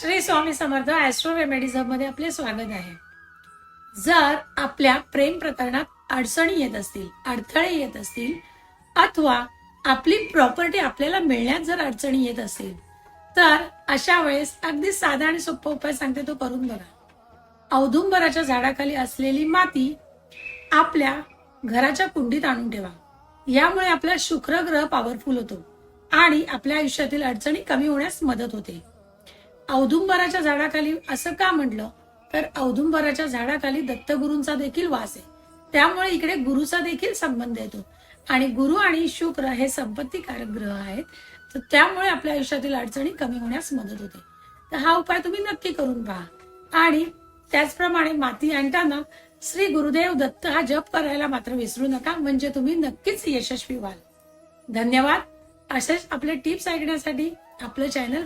Shri Swami Samarth Austro remedies मध्ये आपले स्वागत आहे. जर आपल्या प्रेम प्रकरणात अडचणी येत असतील, अडथळे येत असतील अथवा आपली प्रॉपर्टी आपल्याला मिळण्यात जर अडचणी येत असतील तर अशा वेळेस अगदी साधा आणि सोपा उपाय सांगते, तो करून बघा. औदुंबराच्या झाडाखाली असलेली माती आपल्या घराच्या कुंडीत आणून ठेवा. यामुळे आपला शुक्र ग्रह पॉवरफुल होतो आणि आपल्या आयुष्यातील अडचणी कमी होण्यास मदत होते. औदुंबराच्या झाडाखाली असं का म्हटलं तर औदुंबराच्या झाडाखाली दत्तगुरूंचा देखील वास आहे. त्यामुळे इकडे गुरुचा देखील संबंध येतो आणि गुरु आणि शुक्र हे संपत्तीकारक ग्रह आहेत. तर त्यामुळे आपल्या आयुष्यातील अडचणी कमी होण्यास मदत होते. तर हा उपाय तुम्ही नक्की करून पहा आणि त्याचप्रमाणे माती आणताना श्री गुरुदेव दत्त हा जप करायला मात्र विसरू नका, म्हणजे तुम्ही नक्कीच यशस्वी व्हाल. धन्यवाद. असेच आपले टिप्स ऐकण्यासाठी आपलं चॅनल